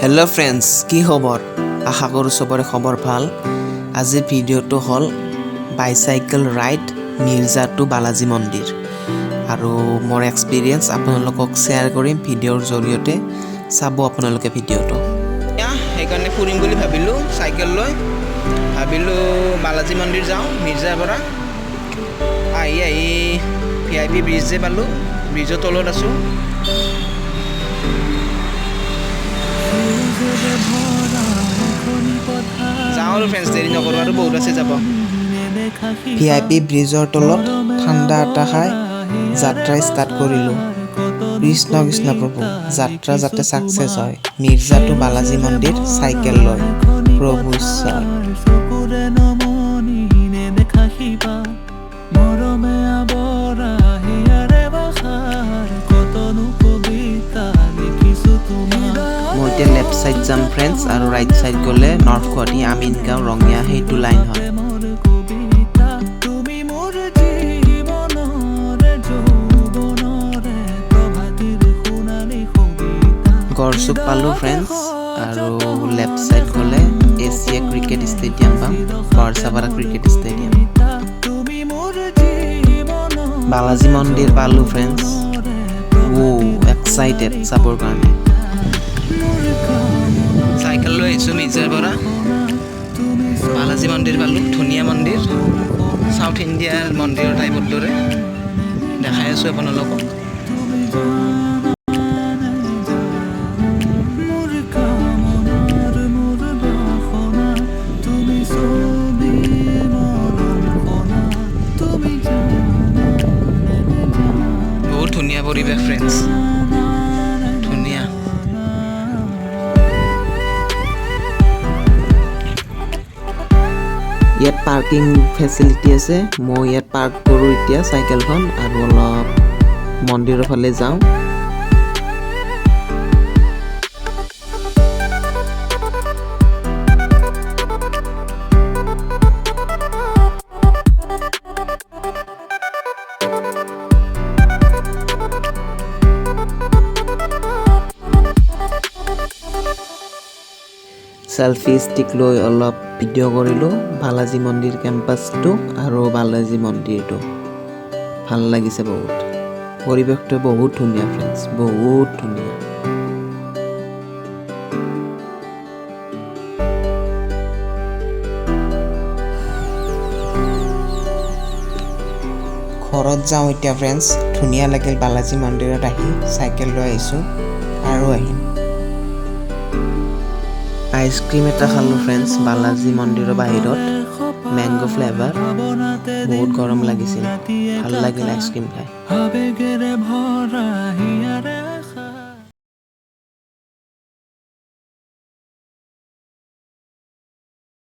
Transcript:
hello friends की खबर आशा करूँ सबरे खबर ভাল আজি ভিডিওটো হল bicycle ride Mirza to Balaji মন্দিৰ আৰু মোৰ এক্সপেৰিয়েন্স আপোনালোকক শেয়াৰ কৰিম ভিডিওৰ জৰিয়তে চাব আপোনালোকে ভিডিওটো সেইকাৰণে ফুৰিম বুলি ভাবিলো সাইকেল লৈ ভাবিলো বালাজী মন্দিৰ যাওঁ মিৰ্জাৰ পৰা আহি ভিআইপি ব্ৰিজ যে পালো ব্ৰিজৰ তলত আছো যাওঁ ফ্ৰেন্ডছ দেৰি নকৰো আৰু বহুত আছে যাব ভিআইপি ব্ৰিজৰ তলত ঠাণ্ডা এটা খাই যাত্ৰা ষ্টাৰ্ট কৰিলো কৃষ্ণ কৃষ্ণ প্ৰভু যাত্ৰা যাতে সাকসেস হয় মিৰ্জা টু বালাজী মন্দিৰ সাইকেল লৈ প্ৰভু ঈশ্বৰ মই লেফট সাইড যাম ফ্ৰেন্ডছ আৰু ৰাইট সাইড গলে নৰ্থ গুৱাহাটী আমিনগাঁও ৰঙিয়া সেইটো লাইন হয় গড়চুক পালো ফ্ৰেন্ডছ আৰু লেফট সাইড গলে এছিয়া ক্ৰিকেট ষ্টেডিয়াম পাম বৰসাপাৰা ক্ৰিকেট ষ্টেডিয়াম বালাজী মন্দিৰ পালো ফ্ৰেন্ডছ এক্সাইটেড চাবৰ কাৰণে সাইকেল লৈ আহিছোঁ মিৰ্জাৰ পৰা বালাজী মন্দিৰ পালোঁ ধুনীয়া মন্দিৰ সাউথ ইণ্ডিয়াৰ মন্দিৰৰ টাইপৰ দৰে দেখাই আছোঁ আপোনালোকক বহুত ধুনীয়া পৰিৱেশ ফ্ৰেন্ডছ ধুনীয়া ইয়াত পাৰ্কিং ফেচিলিটি আছে মই ইয়াত পাৰ্ক কৰোঁ এতিয়া চাইকেলখন আৰু অলপ মন্দিৰৰ ফালে যাওঁ সেলফি ষ্টিক লৈ অলপ ভিডিঅ' কৰিলোঁ বালাজী মন্দিৰ কেম্পাছটো আৰু বালাজী মন্দিৰটো ভাল লাগিছে বহুত পৰিৱেশটো বহুত ধুনীয়া ফ্ৰেন্ডছ বহুত ধুনীয়া ঘৰত যাওঁ এতিয়া ফ্ৰেন্ডছ ধুনীয়া লাগিল বালাজী মন্দিৰত আহি চাইকেল লৈ আহিছোঁ আৰু আহিম আইসক্ৰীম এটা খালোঁ ফ্ৰেন্ডছ বালাজী মন্দিৰৰ বাহিৰত মেংগো ফ্লেভাৰ বহুত গৰম লাগিছিল ভাল লাগিল আইসক্ৰীম খাই